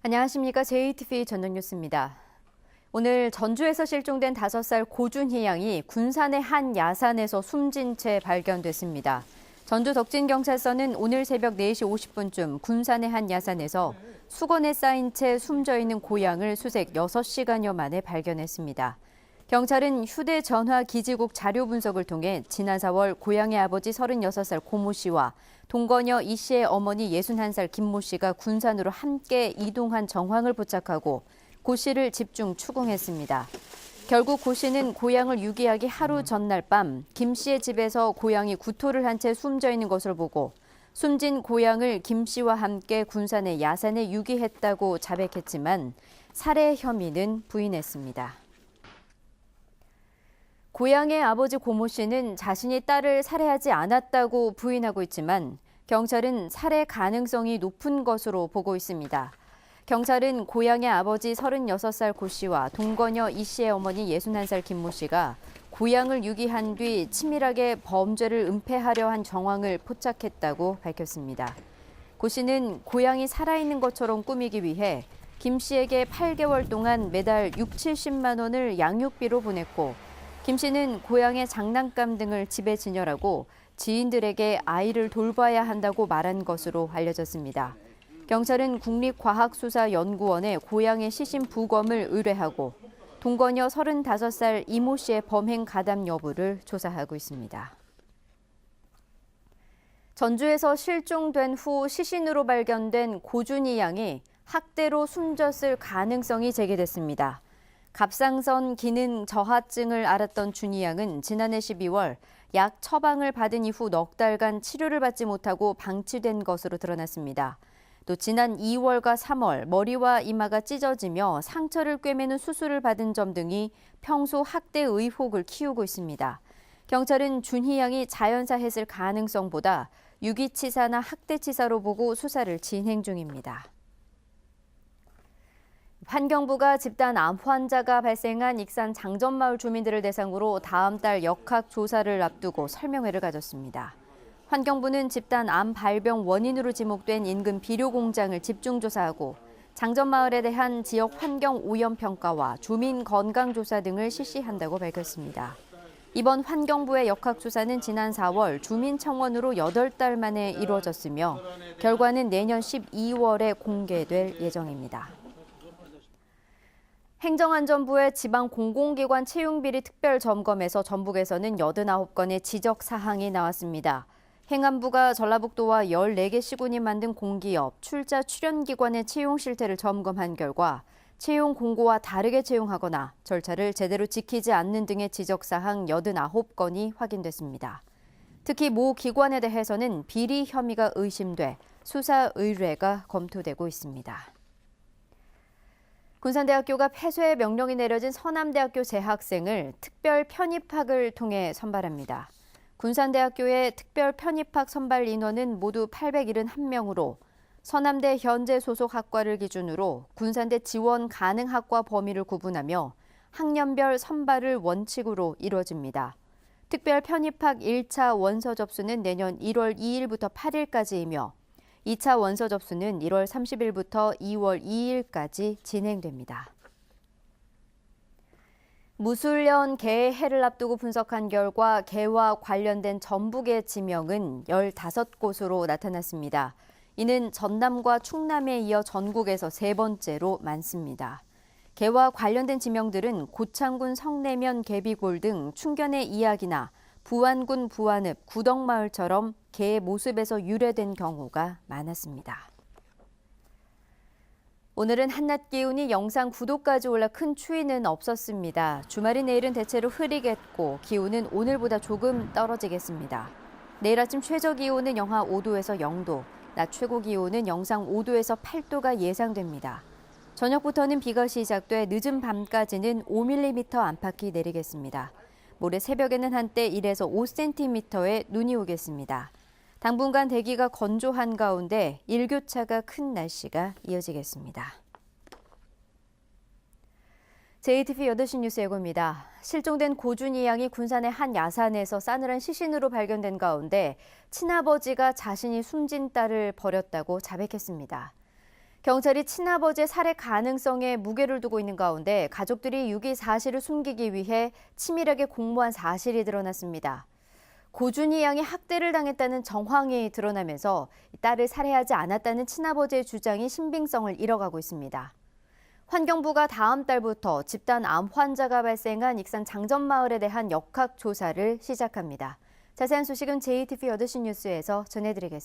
안녕하십니까. JTV 전녁뉴스입니다. 오늘 전주에서 실종된 5살 고준희 양이 군산의 한 야산에서 숨진 채 발견됐습니다. 전주 덕진경찰서는 오늘 새벽 4시 50분쯤 군산의 한 야산에서 수건에 쌓인 채 숨져 있는 고양을 수색 6시간여 만에 발견했습니다. 경찰은 휴대전화 기지국 자료 분석을 통해 지난 4월 고양의 아버지 36살 고모 씨와 동거녀 이 씨의 어머니 61살 김모 씨가 군산으로 함께 이동한 정황을 포착하고 고 씨를 집중 추궁했습니다. 결국 고 씨는 고양을 유기하기 하루 전날 밤 김 씨의 집에서 고양이 구토를 한 채 숨져 있는 것을 보고 숨진 고양을 김 씨와 함께 군산의 야산에 유기했다고 자백했지만 살해 혐의는 부인했습니다. 고양의 아버지 고모 씨는 자신이 딸을 살해하지 않았다고 부인하고 있지만 경찰은 살해 가능성이 높은 것으로 보고 있습니다. 경찰은 고양의 아버지 36살 고 씨와 동거녀 이 씨의 어머니 61살 김모 씨가 고양을 유기한 뒤 치밀하게 범죄를 은폐하려 한 정황을 포착했다고 밝혔습니다. 고 씨는 고양이 살아있는 것처럼 꾸미기 위해 김 씨에게 8개월 동안 매달 70만 원을 양육비로 보냈고 김 씨는 고양의 장난감 등을 집에 진열하고 지인들에게 아이를 돌봐야 한다고 말한 것으로 알려졌습니다. 경찰은 국립과학수사연구원에 고양의 시신 부검을 의뢰하고 동거녀 35살 이모 씨의 범행 가담 여부를 조사하고 있습니다. 전주에서 실종된 후 시신으로 발견된 고준희 양이 학대로 숨졌을 가능성이 제기됐습니다. 갑상선 기능 저하증을 앓았던 준희 양은 지난해 12월 약 처방을 받은 이후 넉 달간 치료를 받지 못하고 방치된 것으로 드러났습니다. 또 지난 2월과 3월 머리와 이마가 찢어지며 상처를 꿰매는 수술을 받은 점 등이 평소 학대 의혹을 키우고 있습니다. 경찰은 준희 양이 자연사 했을 가능성보다 유기치사나 학대치사로 보고 수사를 진행 중입니다. 환경부가 집단 암 환자가 발생한 익산 장전마을 주민들을 대상으로 다음 달 역학조사를 앞두고 설명회를 가졌습니다. 환경부는 집단 암 발병 원인으로 지목된 인근 비료 공장을 집중조사하고 장전마을에 대한 지역 환경 오염 평가와 주민 건강 조사 등을 실시한다고 밝혔습니다. 이번 환경부의 역학조사는 지난 4월 주민청원으로 8달 만에 이루어졌으며 결과는 내년 12월에 공개될 예정입니다. 행정안전부의 지방 공공기관 채용비리 특별점검에서 전북에서는 89건의 지적 사항이 나왔습니다. 행안부가 전라북도와 14개 시군이 만든 공기업, 출자 출연기관의 채용 실태를 점검한 결과 채용 공고와 다르게 채용하거나 절차를 제대로 지키지 않는 등의 지적사항 89건이 확인됐습니다. 특히 모 기관에 대해서는 비리 혐의가 의심돼 수사 의뢰가 검토되고 있습니다. 군산대학교가 폐쇄 명령이 내려진 서남대학교 재학생을 특별 편입학을 통해 선발합니다. 군산대학교의 특별 편입학 선발 인원은 모두 871명으로 서남대 현재 소속 학과를 기준으로 군산대 지원 가능 학과 범위를 구분하며 학년별 선발을 원칙으로 이루어집니다. 특별 편입학 1차 원서 접수는 내년 1월 2일부터 8일까지이며 2차 원서 접수는 1월 30일부터 2월 2일까지 진행됩니다. 무술년 개의 해를 앞두고 분석한 결과 개와 관련된 전북의 지명은 15곳으로 나타났습니다. 이는 전남과 충남에 이어 전국에서 3번째로 많습니다. 개와 관련된 지명들은 고창군 성내면 개비골 등 충견의 이야기나 부안군 부안읍 구덕마을처럼 개의 모습에서 유래된 경우가 많았습니다. 오늘은 한낮 기온이 영상 9도까지 올라 큰 추위는 없었습니다. 주말인 내일은 대체로 흐리겠고 기온은 오늘보다 조금 떨어지겠습니다. 내일 아침 최저 기온은 영하 5도에서 0도, 낮 최고 기온은 영상 5도에서 8도가 예상됩니다. 저녁부터는 비가 시작돼 늦은 밤까지는 5mm 안팎이 내리겠습니다. 모레 새벽에는 한때 1에서 5cm의 눈이 오겠습니다. 당분간 대기가 건조한 가운데 일교차가 큰 날씨가 이어지겠습니다. JTV 8시 뉴스 예고입니다. 실종된 고준희 양이 군산의 한 야산에서 싸늘한 시신으로 발견된 가운데 친아버지가 자신이 숨진 딸을 버렸다고 자백했습니다. 경찰이 친아버지의 살해 가능성에 무게를 두고 있는 가운데 가족들이 유기 사실을 숨기기 위해 치밀하게 공모한 사실이 드러났습니다. 고준희 양이 학대를 당했다는 정황이 드러나면서 딸을 살해하지 않았다는 친아버지의 주장이 신빙성을 잃어가고 있습니다. 환경부가 다음 달부터 집단 암 환자가 발생한 익산 장전마을에 대한 역학 조사를 시작합니다. 자세한 소식은 JTBC 8시 뉴스에서 전해드리겠습니다.